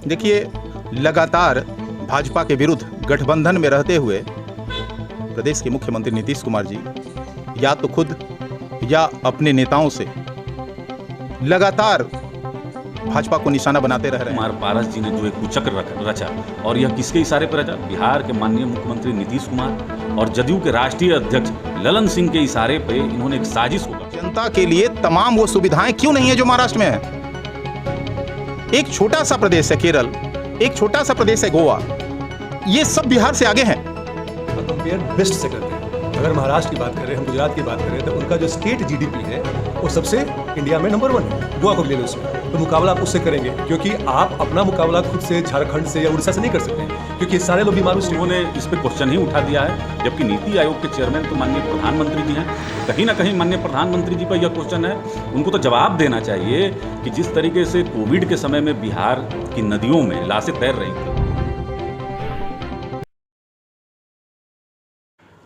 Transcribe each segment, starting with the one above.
देखिए, लगातार भाजपा के विरुद्ध गठबंधन में रहते हुए प्रदेश के मुख्यमंत्री नीतीश कुमार जी या तो खुद या अपने नेताओं से लगातार भाजपा को निशाना बनाते रह रहे हैं। कुमार पारस जी ने जो एक कुचक्र रचा, और यह किसके इशारे पर रचा? बिहार के माननीय मुख्यमंत्री नीतीश कुमार और जदयू के राष्ट्रीय अध्यक्ष ललन सिंह के इशारे पे इन्होंने एक साजिश को। जनता के लिए तमाम वो सुविधाएं क्यों नहीं है जो महाराष्ट्र में है? एक छोटा सा प्रदेश है केरल, एक छोटा सा प्रदेश है गोवा, ये सब बिहार से आगे हैं। कंपेयर बेस्ट से करते हैं। अगर महाराष्ट्र की बात करें, हम गुजरात की बात करें, तो उनका जो स्टेट जीडीपी है वो सबसे इंडिया में नंबर 1 है। गोवा को ले लो उसमें, तो मुकाबला आप उससे करेंगे, क्योंकि आप अपना मुकाबला खुद से झारखंड से या उड़ीसा से नहीं कर सकते, क्योंकि सारे लोग बीमार। उन्होंने इस पर क्वेश्चन ही उठा दिया है, जबकि नीति आयोग के चेयरमैन तो माननीय प्रधानमंत्री जी हैं। कहीं ना कहीं माननीय प्रधानमंत्री जी पर यह क्वेश्चन है, उनको तो जवाब देना चाहिए कि जिस तरीके से कोविड के समय में बिहार की नदियों में लाशें तैर रही थी।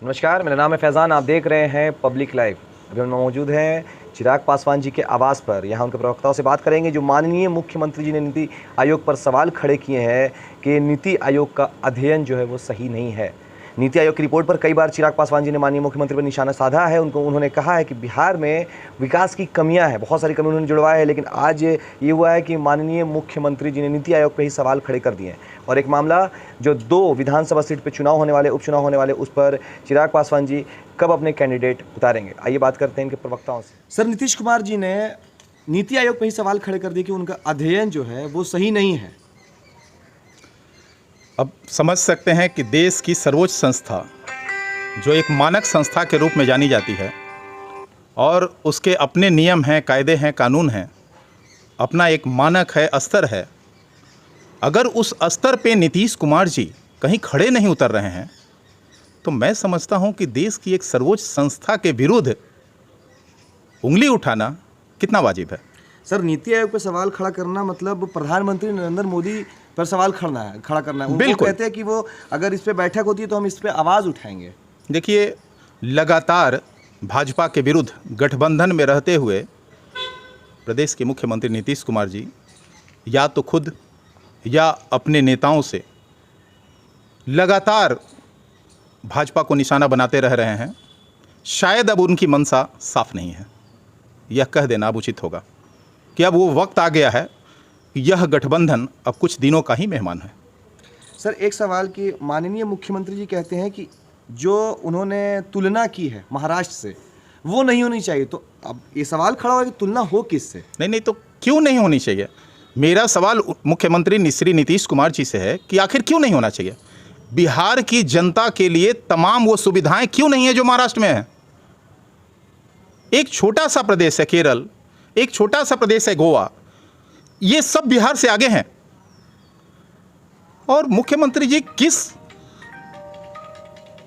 नमस्कार, मेरा नाम है फैज़ान, आप देख रहे हैं पब्लिक लाइव। अभी हम मौजूद हैं चिराग पासवान जी के आवास पर। यहाँ उनके प्रवक्ताओं से बात करेंगे जो माननीय मुख्यमंत्री जी ने नीति आयोग पर सवाल खड़े किए हैं कि नीति आयोग का अध्ययन जो है वो सही नहीं है। नीति आयोग की रिपोर्ट पर कई बार चिराग पासवान जी ने माननीय मुख्यमंत्री पर निशाना साधा है। उन्होंने कहा है कि बिहार में विकास की कमियां हैं, बहुत सारी कमी उन्होंने जुड़वाया है। लेकिन आज ये हुआ है कि माननीय मुख्यमंत्री जी ने नीति आयोग पर ही सवाल खड़े कर दिए हैं। और एक मामला जो 2 विधानसभा सीट पर चुनाव होने वाले, उपचुनाव होने वाले, उस पर चिराग पासवान जी कब अपने कैंडिडेट उतारेंगे, आइए बात करते हैं इनके प्रवक्ताओं से। सर, नीतीश कुमार जी ने नीति आयोग पर ही सवाल खड़े कर दिए कि उनका अध्ययन जो है वो सही नहीं है। अब समझ सकते हैं कि देश की सर्वोच्च संस्था जो एक मानक संस्था के रूप में जानी जाती है और उसके अपने नियम हैं, कायदे हैं, कानून हैं, अपना एक मानक है, स्तर है। अगर उस स्तर पे नीतीश कुमार जी कहीं खड़े नहीं उतर रहे हैं तो मैं समझता हूं कि देश की एक सर्वोच्च संस्था के विरुद्ध उंगली उठाना कितना वाजिब है। सर, नीति आयोग पर सवाल खड़ा करना मतलब प्रधानमंत्री नरेंद्र मोदी पर सवाल खड़ा करना है। बिल्कुल, कहते हैं कि वो अगर इस पे बैठक होती है तो हम इस पे आवाज़ उठाएंगे। देखिए, लगातार भाजपा के विरुद्ध गठबंधन में रहते हुए प्रदेश के मुख्यमंत्री नीतीश कुमार जी या तो खुद या अपने नेताओं से लगातार भाजपा को निशाना बनाते रह रहे हैं। शायद अब उनकी मंशा साफ नहीं है, यह कह देना अब उचित होगा कि अब वो वक्त आ गया है, यह गठबंधन अब कुछ दिनों का ही मेहमान है। सर, एक सवाल कि माननीय मुख्यमंत्री जी कहते हैं कि जो उन्होंने तुलना की है महाराष्ट्र से वो नहीं होनी चाहिए, तो अब ये सवाल खड़ा हुआ कि तुलना हो किससे? नहीं, तो क्यों नहीं होनी चाहिए? मेरा सवाल मुख्यमंत्री श्री नीतीश कुमार जी से है कि आखिर क्यों नहीं होना चाहिए? बिहार की जनता के लिए तमाम वो सुविधाएं क्यों नहीं है जो महाराष्ट्र में है? एक छोटा सा प्रदेश है केरल, एक छोटा सा प्रदेश है गोवा, ये सब बिहार से आगे हैं। और मुख्यमंत्री जी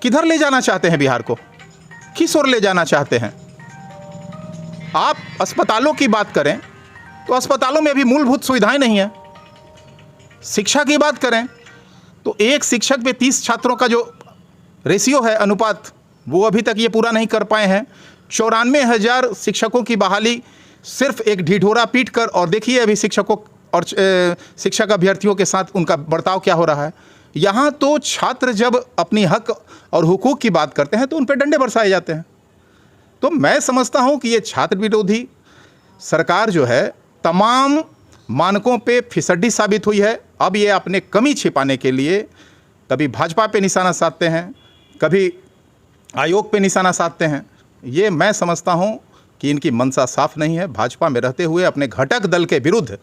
किधर ले जाना चाहते हैं बिहार को? किस ओर ले जाना चाहते हैं? आप अस्पतालों की बात करें तो अस्पतालों में अभी मूलभूत सुविधाएं नहीं है। शिक्षा की बात करें तो एक शिक्षक पे 30 छात्रों का जो रेशियो है, अनुपात, वो अभी तक ये पूरा नहीं कर पाए हैं। 94,000 शिक्षकों की बहाली सिर्फ एक ढिढोरा पीट कर, और देखिए अभी शिक्षकों और शिक्षक अभ्यर्थियों के साथ उनका बर्ताव क्या हो रहा है। यहाँ तो छात्र जब अपनी हक और हुकूक की बात करते हैं तो उन पर डंडे बरसाए जाते हैं। तो मैं समझता हूँ कि ये छात्र विरोधी सरकार जो है तमाम मानकों पे फिसड्डी साबित हुई है। अब ये अपने कमी छिपाने के लिए कभी भाजपा पे निशाना साधते हैं, कभी आयोग पे निशाना साधते हैं। ये मैं समझता हूँ कि इनकी मंशा साफ नहीं है। भाजपा में रहते हुए अपने घटक दल के विरुद्ध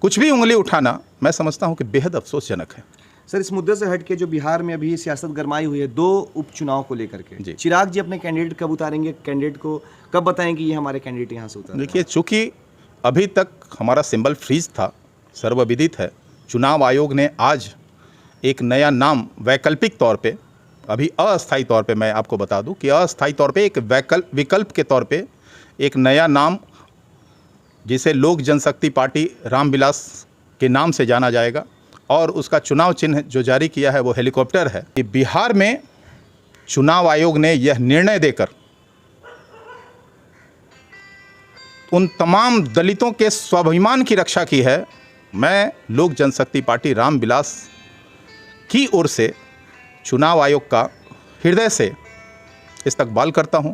कुछ भी उंगली उठाना मैं समझता हूँ कि बेहद अफसोसजनक है। सर, इस मुद्दे से हट के जो बिहार में अभी सियासत गरमाई हुई है 2 उपचुनाव को लेकर के, चिराग जी अपने कैंडिडेट कब उतारेंगे? कैंडिडेट को कब बताएंगे ये हमारे कैंडिडेट यहाँ से उतारेंगे? देखिए, चूँकि अभी तक हमारा सिंबल फ्रीज था, सर्वविदित है, चुनाव आयोग ने आज एक नया नाम वैकल्पिक तौर पे, अभी अस्थायी तौर पे मैं आपको बता दूं कि अस्थायी तौर पे एक विकल्प के तौर पे एक नया नाम, जिसे लोक जनशक्ति पार्टी रामविलास के नाम से जाना जाएगा, और उसका चुनाव चिन्ह जो जारी किया है वो हेलीकॉप्टर है। कि बिहार में चुनाव आयोग ने यह निर्णय देकर उन तमाम दलितों के स्वाभिमान की रक्षा की है मैं लोक जनशक्ति पार्टी रामविलास की ओर से चुनाव आयोग का हृदय से इस्तकबाल करता हूं,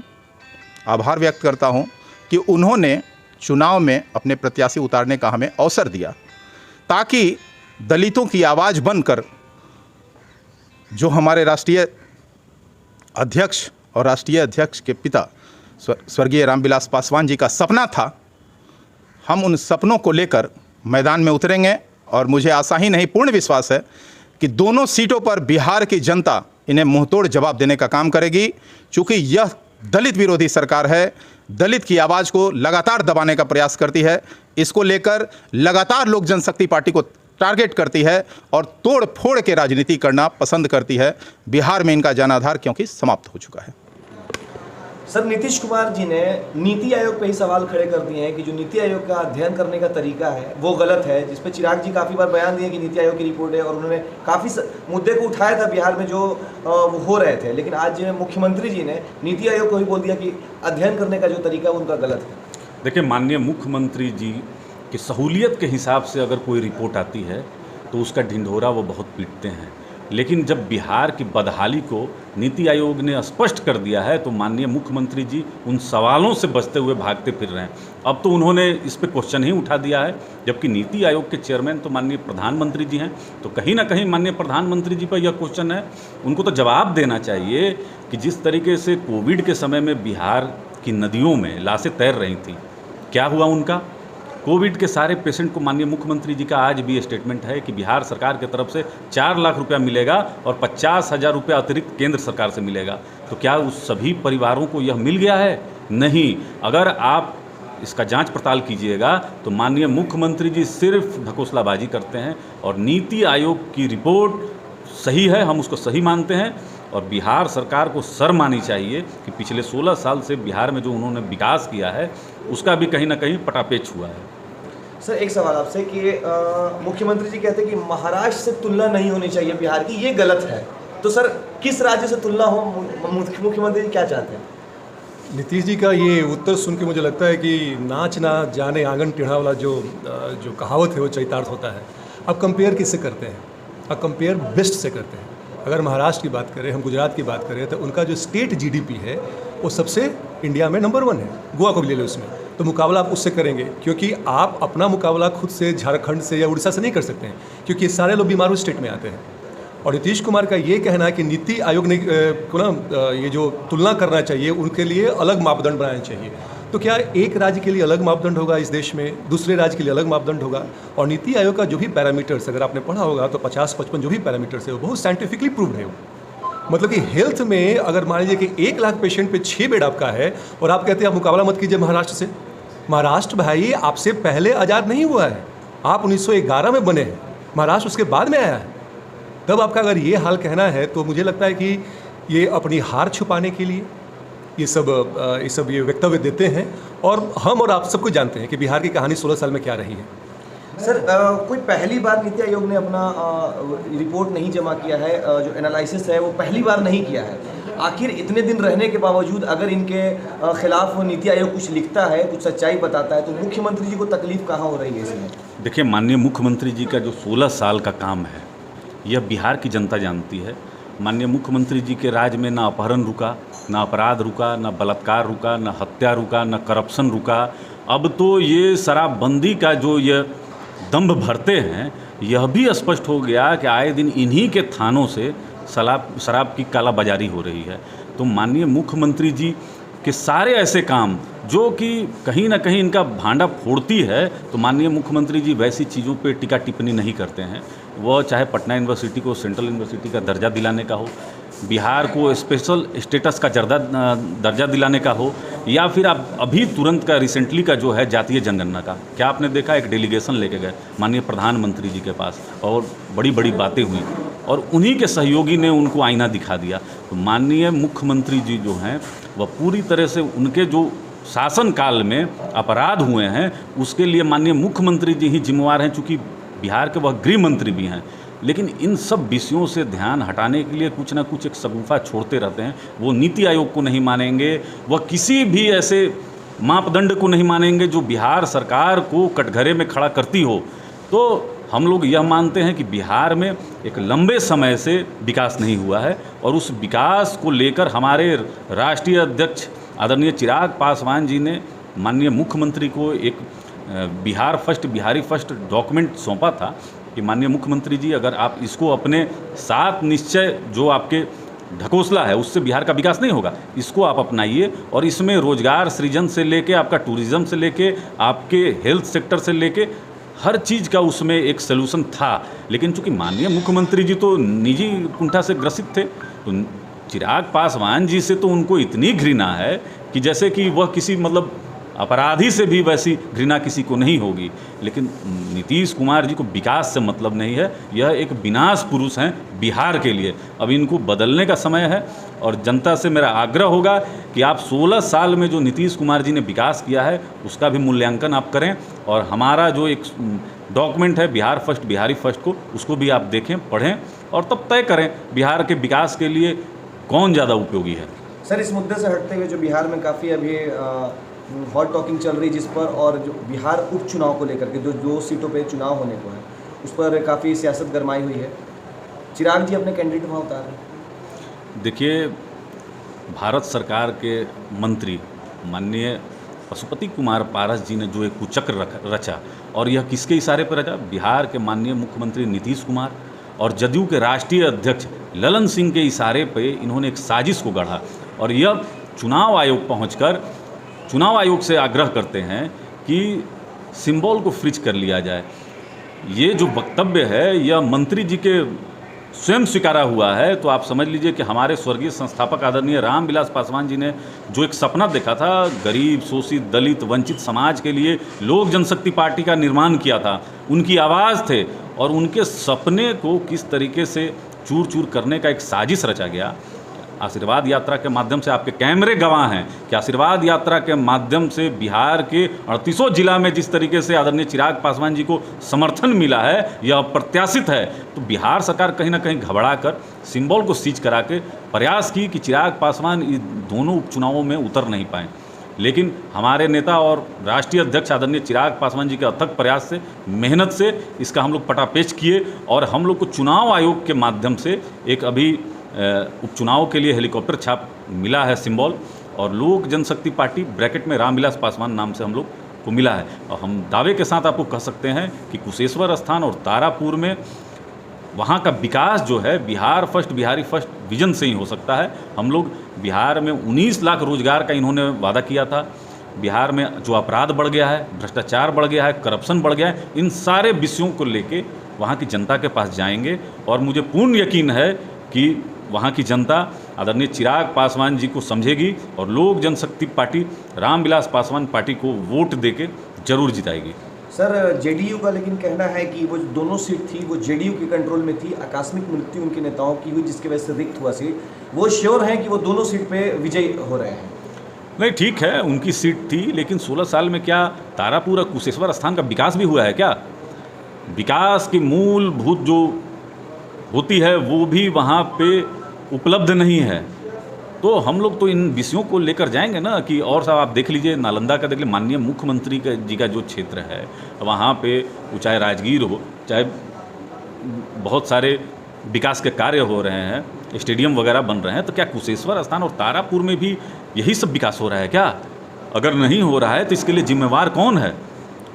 आभार व्यक्त करता हूं कि उन्होंने चुनाव में अपने प्रत्याशी उतारने का हमें अवसर दिया, ताकि दलितों की आवाज़ बनकर जो हमारे राष्ट्रीय अध्यक्ष और राष्ट्रीय अध्यक्ष के पिता स्वर्गीय रामविलास पासवान जी का सपना था, हम उन सपनों को लेकर मैदान में उतरेंगे। और मुझे आशा ही नहीं, पूर्ण विश्वास है कि दोनों सीटों पर बिहार की जनता इन्हें मुंहतोड़ जवाब देने का काम करेगी, क्योंकि यह दलित विरोधी सरकार है, दलित की आवाज़ को लगातार दबाने का प्रयास करती है। इसको लेकर लगातार लोक जनशक्ति पार्टी को टारगेट करती है और तोड़ फोड़ के राजनीति करना पसंद करती है। बिहार में इनका जनाधार क्योंकि समाप्त हो चुका है। सर, नीतीश कुमार जी ने नीति आयोग पे ही सवाल खड़े कर दिए हैं कि जो नीति आयोग का अध्ययन करने का तरीका है वो गलत है, जिस पे चिराग जी काफ़ी बार बयान दिए कि नीति आयोग की रिपोर्ट है, और उन्होंने काफ़ी मुद्दे को उठाया था बिहार में जो वो हो रहे थे। लेकिन आज मुख्यमंत्री जी ने नीति आयोग को ही बोल दिया कि अध्ययन करने का जो तरीका है उनका गलत है। देखिए, माननीय मुख्यमंत्री जी की सहूलियत के हिसाब से अगर कोई रिपोर्ट आती है तो उसका ढिंढोरा वो बहुत पीटते हैं, लेकिन जब बिहार की बदहाली को नीति आयोग ने स्पष्ट कर दिया है तो माननीय मुख्यमंत्री जी उन सवालों से बचते हुए भागते फिर रहे हैं। अब तो उन्होंने इस पे क्वेश्चन ही उठा दिया है, जबकि नीति आयोग के चेयरमैन तो माननीय प्रधानमंत्री जी हैं। तो कहीं ना कहीं माननीय प्रधानमंत्री जी पर यह क्वेश्चन है, उनको तो जवाब देना चाहिए कि जिस तरीके से कोविड के समय में बिहार की नदियों में लाशें तैर रही थी, क्या हुआ उनका? कोविड के सारे पेशेंट को माननीय मुख्यमंत्री जी का आज भी स्टेटमेंट है कि बिहार सरकार की तरफ से 4 लाख रुपया मिलेगा और 50,000 रुपया अतिरिक्त केंद्र सरकार से मिलेगा। तो क्या उस सभी परिवारों को यह मिल गया है? नहीं। अगर आप इसका जांच पड़ताल कीजिएगा तो माननीय मुख्यमंत्री जी सिर्फ ढकोसलाबाजी करते हैं, और नीति आयोग की रिपोर्ट सही है, हम उसको सही मानते हैं। और बिहार सरकार को शर्म आनी चाहिए कि पिछले 16 साल से बिहार में जो उन्होंने विकास किया है उसका भी कहीं ना कहीं पटापेच हुआ है। सर, एक सवाल आपसे कि मुख्यमंत्री जी कहते हैं कि महाराष्ट्र से तुलना नहीं होनी चाहिए बिहार की, ये गलत है। तो सर, किस राज्य से तुलना हो? मुख्यमंत्री जी क्या चाहते हैं? नीतीश जी का ये उत्तर सुन के मुझे लगता है कि नाच ना जाने आंगन टेढ़ा वाला जो कहावत है वो चरितार्थ होता है। अब कंपेयर किससे करते हैं? अब कंपेयर बेस्ट से करते हैं। अगर महाराष्ट्र की बात करें, हम गुजरात की बात करें, तो उनका जो स्टेट जीडीपी है वो सबसे इंडिया में नंबर 1 है। गोवा को भी ले लो उसमें, तो मुकाबला आप उससे करेंगे, क्योंकि आप अपना मुकाबला खुद से झारखंड से या उड़ीसा से नहीं कर सकते हैं, क्योंकि ये सारे लोग बीमारू स्टेट में आते हैं। और नीतीश कुमार का ये कहना है कि नीति आयोग ने को ना ये जो तुलना करना चाहिए उनके लिए अलग मापदंड बनाने चाहिए। तो क्या एक राज्य के लिए अलग मापदंड होगा इस देश में, दूसरे राज्य के लिए अलग मापदंड होगा? और नीति आयोग का जो भी पैरामीटर्स अगर आपने पढ़ा होगा तो 50-55 जो भी पैरामीटर्स है वो बहुत साइंटिफिकली प्रूव है। मतलब कि हेल्थ में अगर मान लीजिए कि 1 लाख पेशेंट पे 6 बेड आपका है और आप कहते हैं आप मुकाबला मत कीजिए महाराष्ट्र से। महाराष्ट्र भाई आपसे पहले आज़ाद नहीं हुआ है, आप 1911 में बने हैं, महाराष्ट्र उसके बाद में आया है। तब आपका अगर ये हाल कहना है तो मुझे लगता है कि ये अपनी हार छुपाने के लिए ये सब ये वक्तव्य देते हैं। और हम और आप सबको जानते हैं कि बिहार की कहानी 16 साल में क्या रही है। सर, कोई पहली बार नीति आयोग ने अपना रिपोर्ट नहीं जमा किया है, जो एनालिसिस है वो पहली बार नहीं किया है। आखिर इतने दिन रहने के बावजूद अगर इनके खिलाफ नीति आयोग कुछ लिखता है, कुछ सच्चाई बताता है, तो मुख्यमंत्री जी को तकलीफ कहाँ हो रही है इसमें? देखिए, माननीय मुख्यमंत्री जी का जो 16 साल का काम है यह बिहार की जनता जानती है। माननीय मुख्यमंत्री जी के राज में ना अपहरण रुका, ना अपराध रुका, ना बलात्कार रुका, ना हत्या रुका, ना करप्शन रुका। अब तो ये शराबबंदी का जो ये दंभ भरते हैं, यह भी स्पष्ट हो गया कि आए दिन इन्हीं के थानों से शराब की कालाबाजारी हो रही है। तो माननीय मुख्यमंत्री जी के सारे ऐसे काम जो कि कहीं ना कहीं इनका भांडा फोड़ती है, तो माननीय मुख्यमंत्री जी वैसी चीज़ों पे टीका टिप्पणी नहीं करते हैं। वह चाहे पटना यूनिवर्सिटी को सेंट्रल यूनिवर्सिटी का दर्जा दिलाने का हो, बिहार को स्पेशल स्टेटस का दर्जा दिलाने का हो, या फिर आप अभी तुरंत का रिसेंटली का जो है जातीय जनगणना का, क्या आपने देखा? एक डेलीगेशन लेके गए माननीय प्रधानमंत्री जी के पास और बड़ी बड़ी बातें हुई और उन्हीं के सहयोगी ने उनको आईना दिखा दिया। तो माननीय मुख्यमंत्री जी जो हैं वह पूरी तरह से उनके जो शासनकाल में अपराध हुए हैं उसके लिए माननीय मुख्यमंत्री जी ही जिम्मेवार हैं, चूँकि बिहार के वह गृह मंत्री भी हैं। लेकिन इन सब विषयों से ध्यान हटाने के लिए कुछ ना कुछ एक शगुफा छोड़ते रहते हैं। वो नीति आयोग को नहीं मानेंगे, वह किसी भी ऐसे मापदंड को नहीं मानेंगे जो बिहार सरकार को कटघरे में खड़ा करती हो। तो हम लोग यह मानते हैं कि बिहार में एक लंबे समय से विकास नहीं हुआ है और उस विकास को लेकर हमारे राष्ट्रीय अध्यक्ष आदरणीय चिराग पासवान जी ने माननीय मुख्यमंत्री को एक Bihar first Bihari first document सौंपा था कि माननीय मुख्यमंत्री जी, अगर आप इसको अपने सात निश्चय जो आपके ढकोसला है उससे बिहार का विकास नहीं होगा, इसको आप अपनाइए और इसमें रोजगार सृजन से लेके आपका टूरिज्म से लेके आपके हेल्थ सेक्टर से लेके हर चीज़ का उसमें एक सलूशन था। लेकिन चूंकि माननीय मुख्यमंत्री जी तो निजी कुंठा से ग्रसित थे, तो चिराग पासवान जी से तो उनको इतनी घृणा है कि जैसे कि वह किसी मतलब अपराधी से भी वैसी घृणा किसी को नहीं होगी। लेकिन नीतीश कुमार जी को विकास से मतलब नहीं है, यह एक विनाश पुरुष हैं बिहार के लिए। अब इनको बदलने का समय है और जनता से मेरा आग्रह होगा कि आप 16 साल में जो नीतीश कुमार जी ने विकास किया है उसका भी मूल्यांकन आप करें और हमारा जो एक डॉक्यूमेंट है बिहार फर्स्ट बिहारी फर्स्ट को, उसको भी आप देखें, पढ़ें और तब तय करें बिहार के विकास के लिए कौन ज़्यादा उपयोगी है। सर, इस मुद्दे से हटते हुए जो बिहार में काफ़ी अभी हॉट टॉकिंग चल रही जिस पर, और जो बिहार उपचुनाव को लेकर के जो 2 सीटों पे चुनाव होने को है उस पर काफ़ी सियासत गरमाई हुई है, चिराग जी अपने कैंडिडेट वहाँ उतार रहे हैं। देखिए, भारत सरकार के मंत्री माननीय पशुपति कुमार पारस जी ने जो एक कुचक्र रचा, और यह किसके इशारे पर रचा? बिहार के माननीय मुख्यमंत्री नीतीश कुमार और जदयू के राष्ट्रीय अध्यक्ष ललन सिंह के इशारे पे इन्होंने एक साजिश को गढ़ा और यह चुनाव आयोग पहुंचकर चुनाव आयोग से आग्रह करते हैं कि सिंबल को फ्रीज कर लिया जाए। ये जो वक्तव्य है यह मंत्री जी के स्वयं स्वीकारा हुआ है, तो आप समझ लीजिए कि हमारे स्वर्गीय संस्थापक आदरणीय रामविलास पासवान जी ने जो एक सपना देखा था गरीब, शोषित, दलित, वंचित समाज के लिए लोक जनशक्ति पार्टी का निर्माण किया था, उनकी आवाज़ थे और उनके सपने को किस तरीके से चूर चूर करने का एक साजिश रचा गया। आशीर्वाद यात्रा के माध्यम से आपके कैमरे गवाह हैं कि आशीर्वाद यात्रा के माध्यम से बिहार के 38 जिला में जिस तरीके से आदरणीय चिराग पासवान जी को समर्थन मिला है यह अप्रत्याशित है। तो बिहार सरकार कहीं ना कहीं घबरा कर सिंबल को सीज करा के प्रयास की कि चिराग पासवान इन दोनों उपचुनावों में उतर नहीं पाएँ। लेकिन हमारे नेता और राष्ट्रीय अध्यक्ष आदरणीय चिराग पासवान जी के अथक प्रयास से, मेहनत से इसका हम लोग पटापेच किए और हम लोग को चुनाव आयोग के माध्यम से एक अभी उपचुनाव के लिए हेलीकॉप्टर छाप मिला है सिंबल, और लोक जनशक्ति पार्टी ब्रैकेट में रामविलास पासवान नाम से हम लोग को मिला है। और हम दावे के साथ आपको कह सकते हैं कि कुशेश्वर स्थान और तारापुर में वहाँ का विकास जो है Bihar first Bihari first vision से ही हो सकता है। हम लोग बिहार में 19 लाख रोजगार का इन्होंने वादा किया था। बिहार में जो अपराध बढ़ गया है, भ्रष्टाचार बढ़ गया है, करप्शन बढ़ गया है, इन सारे विषयों को लेके वहाँ की जनता के पास जाएंगे और मुझे पूर्ण यकीन है कि वहाँ की जनता आदरणीय चिराग पासवान जी को समझेगी और लोक जनशक्ति पार्टी रामविलास पासवान पार्टी को वोट देके जरूर जिताएगी। सर, जेडीयू का लेकिन कहना है कि वो जो दोनों सीट थी वो जेडीयू के कंट्रोल में थी, आकस्मिक मृत्यु उनके नेताओं की हुई जिसकी वजह से रिक्त हुआ सीट, वो श्योर हैं कि वो दोनों सीट पे विजयी हो रहे हैं। नहीं, ठीक है, उनकी सीट थी, लेकिन 16 साल में क्या तारापुर और कुशेश्वर स्थान का विकास भी हुआ है क्या? विकास की मूलभूत जो होती है वो भी वहाँ पे उपलब्ध नहीं है। तो हम लोग तो इन विषयों को लेकर जाएंगे ना कि और साहब आप देख लीजिए, नालंदा का देख लीजिए, माननीय मुख्यमंत्री जी का जो क्षेत्र है वहाँ पे चाहे राजगीर हो, चाहे बहुत सारे विकास के कार्य हो रहे हैं, स्टेडियम वगैरह बन रहे हैं, तो क्या कुशेश्वर स्थान और तारापुर में भी यही सब विकास हो रहा है क्या? अगर नहीं हो रहा है तो इसके लिए जिम्मेवार कौन है?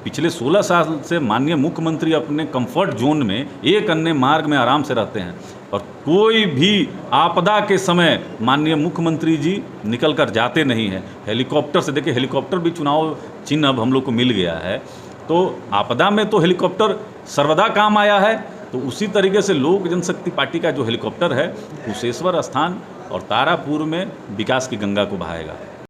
पिछले 16 साल से माननीय मुख्यमंत्री अपने कंफर्ट जोन में एक अन्य मार्ग में आराम से रहते हैं और कोई भी आपदा के समय माननीय मुख्यमंत्री जी निकल कर जाते नहीं हैं। हेलीकॉप्टर से देखिए, हेलीकॉप्टर भी चुनाव चिन्ह अब हम लोग को मिल गया है, तो आपदा में तो हेलीकॉप्टर सर्वदा काम आया है। तो उसी तरीके से लोक जनशक्ति पार्टी का जो हेलीकॉप्टर है कुशेश्वर स्थान और तारापुर में विकास की गंगा को बहाएगा।